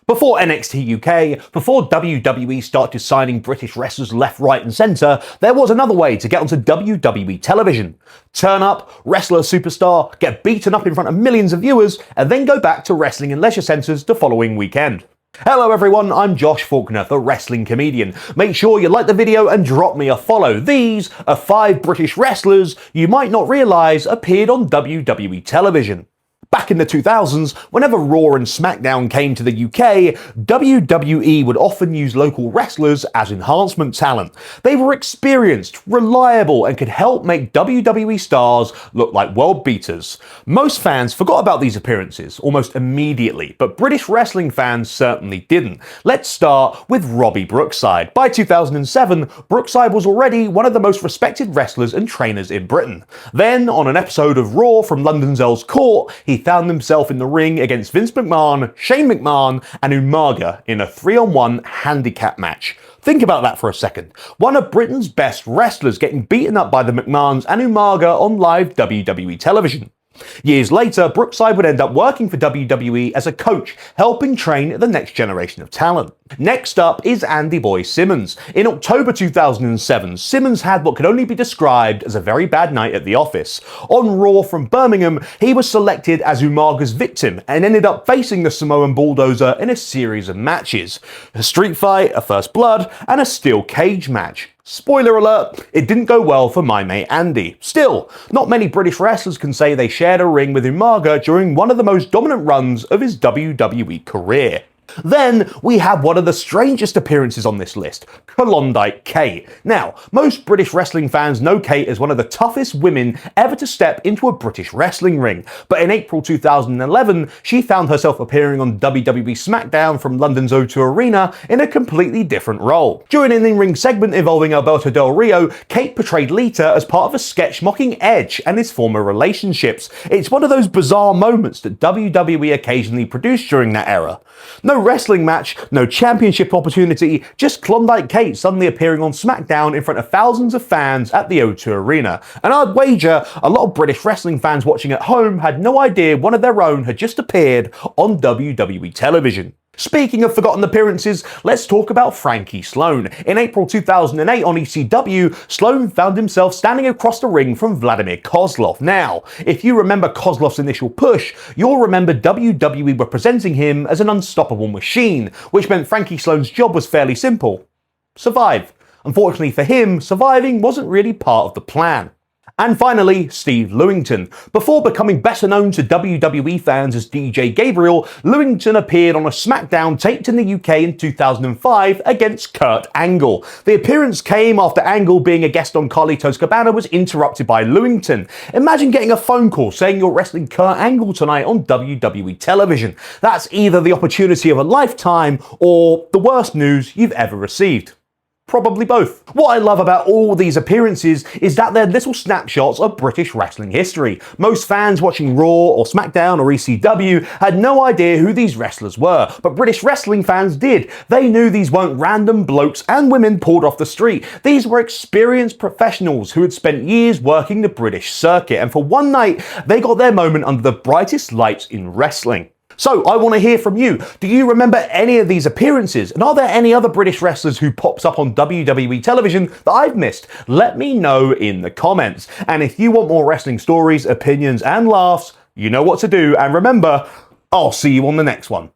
Before NXT UK, before WWE started signing British wrestlers left, right and centre, there was another way to get onto WWE Television. Turn up, wrestle a superstar, get beaten up in front of millions of viewers, and then go back to wrestling in leisure centres the following weekend. Hello everyone, I'm Josh Faulkner, the wrestling comedian. Make sure you like the video and drop me a follow. These are 5 British wrestlers you might not realise appeared on WWE Television. Back in the 2000s, whenever Raw and SmackDown came to the UK, WWE would often use local wrestlers as enhancement talent. They were experienced, reliable, and could help make WWE stars look like world beaters. Most fans forgot about these appearances almost immediately, but British wrestling fans certainly didn't. Let's start with Robbie Brookside. By 2007, Brookside was already one of the most respected wrestlers and trainers in Britain. Then, on an episode of Raw from London's Earl's Court, he found himself in the ring against Vince McMahon, Shane McMahon, and Umaga in a 3-on-1 handicap match. Think about that for a second. One of Britain's best wrestlers getting beaten up by the McMahons and Umaga on live WWE television. Years later, Brookside would end up working for WWE as a coach, helping train the next generation of talent. Next up is Andy Boy Simmons. In October 2007, Simmons had what could only be described as a very bad night at the office. On Raw from Birmingham, he was selected as Umaga's victim and ended up facing the Samoan Bulldozer in a series of matches. A street fight, a first blood, and a steel cage match. Spoiler alert, it didn't go well for my mate Andy. Still, not many British wrestlers can say they shared a ring with Umaga during one of the most dominant runs of his WWE career. Then we have one of the strangest appearances on this list, Klondike Kate. Now, most British wrestling fans know Kate as one of the toughest women ever to step into a British wrestling ring, but in April 2011, she found herself appearing on WWE SmackDown from London's O2 Arena in a completely different role. During an in-ring segment involving Alberto Del Rio, Kate portrayed Lita as part of a sketch mocking Edge and his former relationships. It's one of those bizarre moments that WWE occasionally produced during that era. No wrestling match, no championship opportunity, just Klondike Kate suddenly appearing on SmackDown in front of thousands of fans at the O2 Arena. And I'd wager a lot of British wrestling fans watching at home had no idea one of their own had just appeared on WWE Television. Speaking of forgotten appearances, let's talk about Frankie Sloan. In April 2008 on ECW, Sloan found himself standing across the ring from Vladimir Kozlov. Now, if you remember Kozlov's initial push, you'll remember WWE were presenting him as an unstoppable machine, which meant Frankie Sloan's job was fairly simple: survive. Unfortunately for him, surviving wasn't really part of the plan. And finally, Steve Lewington. Before becoming better known to WWE fans as DJ Gabriel, Lewington appeared on a SmackDown taped in the UK in 2005 against Kurt Angle. The appearance came after Angle, being a guest on Carlitos Cabana, was interrupted by Lewington. Imagine getting a phone call saying you're wrestling Kurt Angle tonight on WWE Television. That's either the opportunity of a lifetime or the worst news you've ever received. Probably both. What I love about all these appearances is that they're little snapshots of British wrestling history. Most fans watching Raw or SmackDown or ECW had no idea who these wrestlers were, but British wrestling fans did. They knew these weren't random blokes and women pulled off the street. These were experienced professionals who had spent years working the British circuit, and for one night, they got their moment under the brightest lights in wrestling. So, I want to hear from you. Do you remember any of these appearances? And are there any other British wrestlers who pops up on WWE television that I've missed? Let me know in the comments. And if you want more wrestling stories, opinions, and laughs, you know what to do. And remember, I'll see you on the next one.